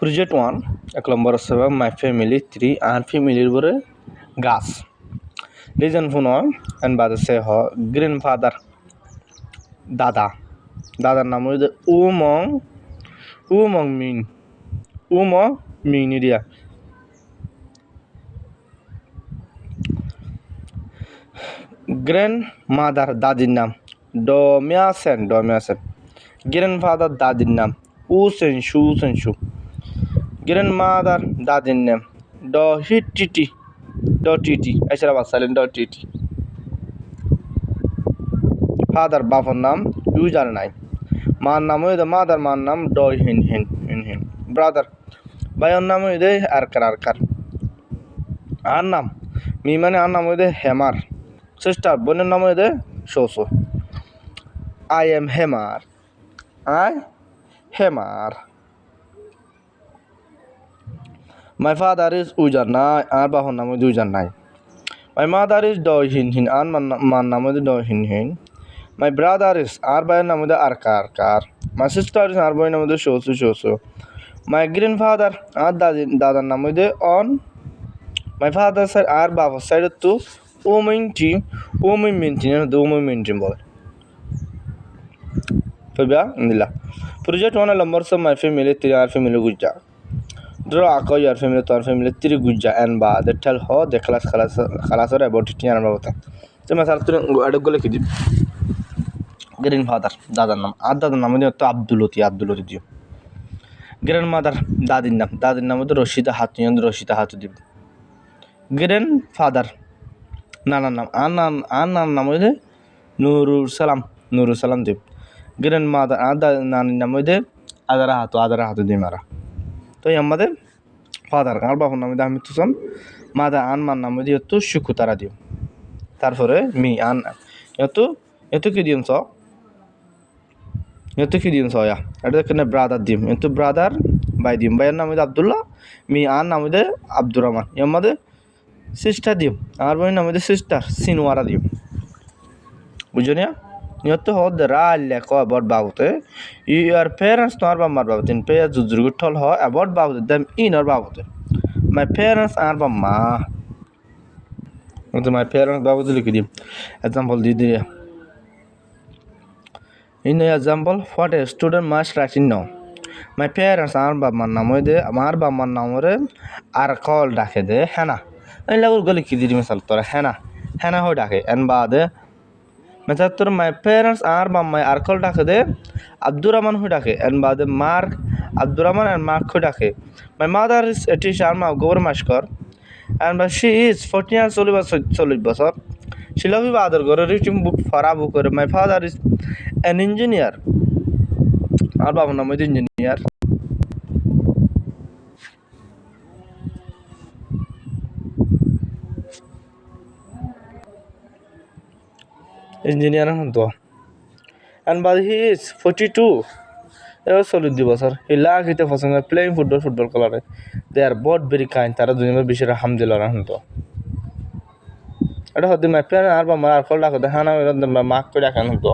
Project 1 এক নম্বর আছে my family 3 আর ফ্যামিলির পরে গাছ রিজন ফোন এন্ড বাদ আছে গ্র্যান্ডফাদার দাদার নাম হইছে উমং মিন এরিয়া গ্র্যান্ডমাদার দাদির নাম ডমিয়াসেন গ্র্যান্ডফাদার দাদির নাম উসেনশু গ্র্যান্ডমাদার দাদির নাম টিটি এছাড়া বাসালেন টিটি ফাদার বাবার নাম ইউজার নাই মার নাম হইতে মার নাম হিন ব্রাদার ভাইয়ের নাম হইতে আরকার আর নাম মি মানে আর নাম হইতে হেমার সিস্টার বোনের নাম হইতে শোসো আই এম হেমার মাই ফাদার ইজ উজার নাই আর বাবার নাম হইতে উজার নাই মাই মাদার ইজ হিন আর মার নাম হইতে হিন মাই ব্রাদার ইজ আর ভাইয়ের নাম হইতে আরকার মাই সিস্টার ইজ আর ভাইয়ের নাম হইতে শোসো মাই গ্র্যান্ডফাদার আর দাদার নাম হইতে অন মাই ফাদার সাইড আর বাবার সাইড তো ওমিনটিন বলে ফেবিয়া দিলা প্রজেক্ট 1 নম্বর সব মাই ফ্যামিলি 3 আর ফ্যামিলি গুজা draw ako your family to our family 3 guja and ba the tell ho the class or about it and about so मैं साथ अडक गले की ग्रैंडफादर दादा नाम दादा नाम है तो अब्दुल दियो ग्रैंडमादार दादिर नाम है तो रशीदा हातु दियो ग्रैंडफादर नाना नाम नाम है नूरुल सलाम दियो ग्रैंडमादार नानी नाम है आदरा हातु दियो मारा তো আমাদের ফাদার আর বাবার নাম আমি তুসন মাদার মার নাম দিয়ে সুকুতারা দিও তারপরে মি এত কি দিম ইয়া এটা এখানে ব্রাদার দিম এত ব্রাদার বাই দিম ভাইয়ের নাম আব্দুল্লাহ মি আর নাম আব্দুর রহমান আমাদের সিস্টার দিম আর বোনের নাম সিস্টার সিনওয়ারা দিম বুঝো না নিয়ত হদ রাল্লে ক অ্যাবাউট বাবুতে ইউর প্যারেন্টস তোমার বাম্মার বাবুতে পেয়ার জুজুরগুঠল হ অ্যাবাউট বাবুতে দেম ইনর বাবুতে মাই প্যারেন্টস আর বাম্মা মাই প্যারেন্টস বাবুতে লিখে দিম এক্সাম্পল দিয়ে in example what a student must write in now my parents আর বাম্মার নাম দে আমার বাম্মার নামরে আর কল ডাকে দে হেনা এই লাগুর গলি কি দিদি মিসাল তোরা হেনা হয়ে ডাকে এন বাদে Mechatur my parents are my arkol dake Abdurrahman who dake and by the Mark Abdurrahman and Mark Hudake. My mother is a teacher of Governmashkar and but she is 14 years solid basar. She loves you other go reading book for a book. My father is an engineer. Album engineer. Engineer and but he is 42 solid sir he like it for playing football color they are both very kind tara duniyar bishara alhamdulillah hanto এটা হদি মাই plan আর বা মার call ডাকো দেখানা mark করে রাখান হতো